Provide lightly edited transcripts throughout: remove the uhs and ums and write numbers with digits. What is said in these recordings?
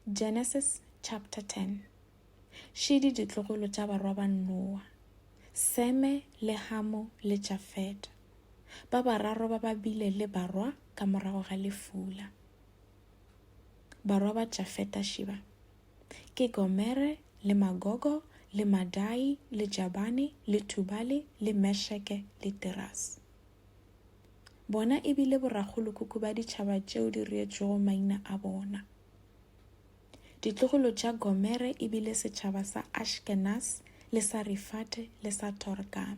Genesis chapter 10. Shidi ditlogolo tša barwa ba Noa, Seme le Hamo le Jafeta. Ba bararo ba ba bile le barwa ka morago ga lefula. Barwa ba Jafeta šiba ke Gomere le Magogo le Madai le Jabani le Tubali le Mesheke le Tiras. Bona e bile boragolokoko ba ditšhaba tšeo di reetšego maina a bona. Ditlogolo tša Gomere e bile setšhaba sa Ashkenaz le sa Rifate le sa Torgam.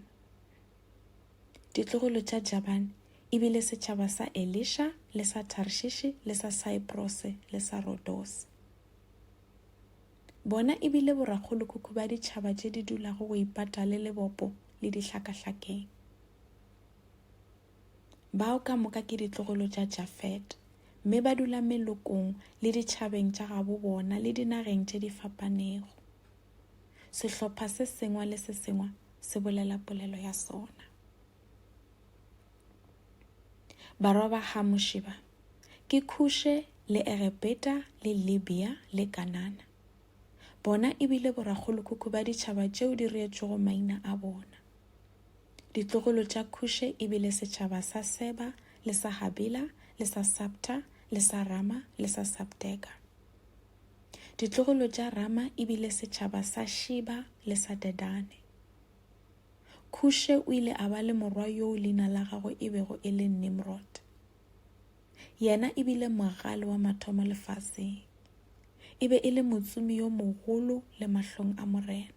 Ditlogolo tša Jaban e bile setšhaba sa Elisha le sa Tarshishi le sa Cyprose le sa Rodos. Bona e bile boragolokoko ba ditšhaba tše di dulago go ipata le lebopo le dihlakahlakeng. Bao ka moka ke ditlogolo tša Jafet, mme ba dula melokong le ditšhabeng tša gabo bona le dinageng tše di fapanego. Sehlopha se sengwe le se sengwe se bolela polelo ya sona. Barwa ba Hamo šiba ke Khushe le Erebeta le Libya le Kanana. Bona e bile boragolokoko ba ditšhaba tšeo di reetšego maina a bona. Ditlogolo tša Khushe e bile setšhaba sa Seba le sa Habila le sa Sabta le sa Rama le sa Sabteka. Ditlogolo tša Rama e bile setšhaba sa Shiba le sa Dedane. Khushe o ile a ba le morwa yoo leina la gagwe e bego e le Nimrod. Yena e bile mogale wa mathomo lefaseng. E be e le motsumi yo mogolo le mahlong a morena.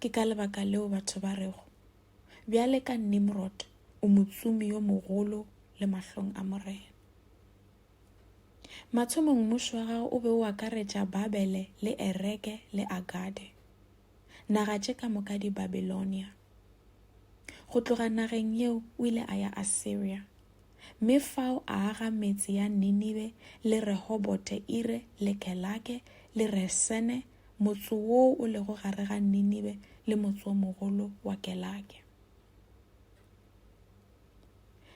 Ke ka lebaka leo batho ba rego, bjale ka Nimrod o motsumi yo mogolo le mahlong a morena. Mathomong mmušo wa gagwe o be o akaretša Babele le Ereke le Agade, naga tše ka moka di Babilonia. Go tloga nageng yeo o ile a ya Assyria, mme fao a aga metse ya Ninive le Rehobote Ire le Kelake le Resene, motse woo o lego gare ga Ninive le motse o mogolo wa Kelake.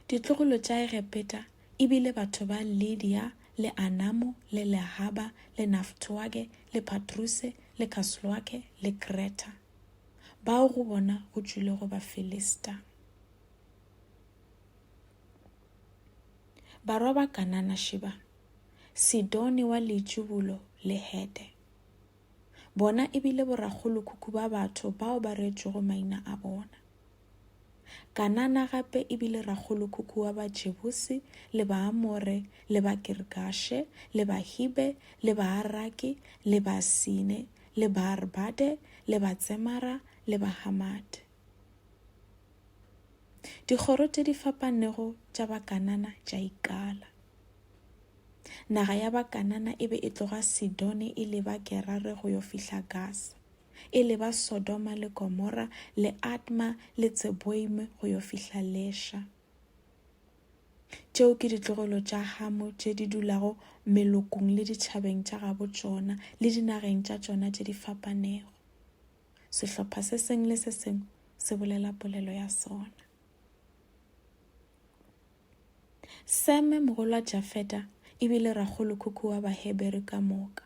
Ditlogolo tša Erebeta e bile batho ba Lydia le Anamo le Lehaba le Naftuage le Patruse le Kasluake le Kreta, bao go bona go tšwile go ba Filista. Barwa ba Kanana šiba Sidoni wa Letšubulo le Hete. Bona e bile boragolokoko ba batho bao ba reetšego maina a bona. Kanana gape e bile ragolokoko wa ba Jebusi le ba Amore le ba Girgashe le ba Hibe le ba Araki le ba Sine le ba Arbade le ba Tsemara le ba Hamate. Dikgoro tše di fapanego tša ba Kanana tša ikala. Naga ya ba Kanana e be e tloga Sidoni e le ba Gerare go yo fihla Gaza, e le ba Sodoma le Gomora le Adma le Tseboime go yo fihla Lesha. Tšeo ke ditlogolo tša Hamo tše di dulago melokong le ditšhabeng tša gabo tšona le dinageng tša tšona tše di fapanego. Sehlopha se seng le se seng se bolela polelo ya sona. Seme mogolo wa Jafeta e bile ragolokoko wa Baheberi ka moka.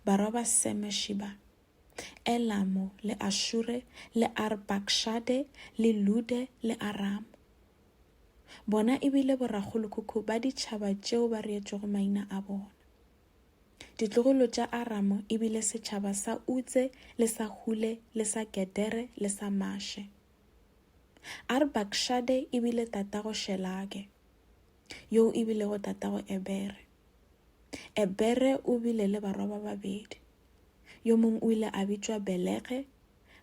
Barwa ba Seme šiba Elamo le Ashure le Arbakshade le Lude le Aramu. Bona e bile boragolokoko ba ditšhaba tšeo ba reetšego maina a bona. Ditlogolo tša Aramu e bile setšhaba sa Utse le sa Hule le sa Gedere le sa Mashe. Arbakshade e bile tatago Shelage, yo e bile go tatago Ebere. Ebere o bile le barwa ba babedi. Yo mongwe o ile a bitšwa Belege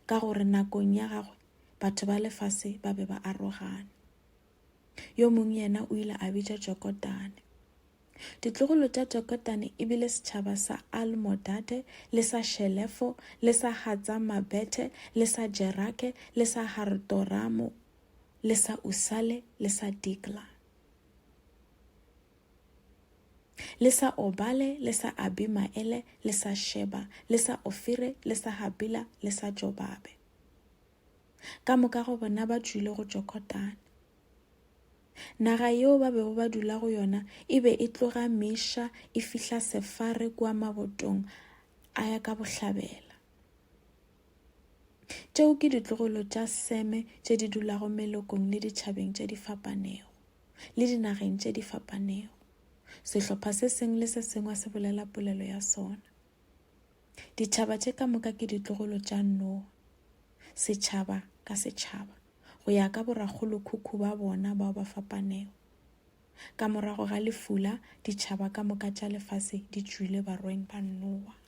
ka gore nakong ya gagwe batho ba lefase ba be ba arogane. Yo mongwe yena o ile a bitšwa Jokotane. Ditlogolo tša Jokotane e bile setšhaba sa Almodade le sa Shelefo le sa Hatzamabete le sa Jerake le sa Hartoramo le sa Usale le sa Dikla le sa Obale le sa Abimaele le sa Sheba le sa Ofire le sa Habila le sa Jobabe. Ka moka go bona ba tšwile go Jokotane. Naga yeo ba bego ba dula go yona e be e tloga meša e fihla sefare kua mabotong a ya ka bohlabela. Tšeo ke ditlogolo tša Seme tše di dulago melokong le ditšhabeng tše di fapanego le dinageng tše di fapanego. Sehlopha se sengwe le se sengwe se bolela polelo ya sona. Ditšhaba tše ka moka ke ditlogolo tša Noa, setšhaba ka setšhaba, go ya ka borakgolokhukhu ba bona bao ba fapanego. Ka morago ga lefula, ditšhaba ka moka tša lefase di tšwile barweng ba Noa.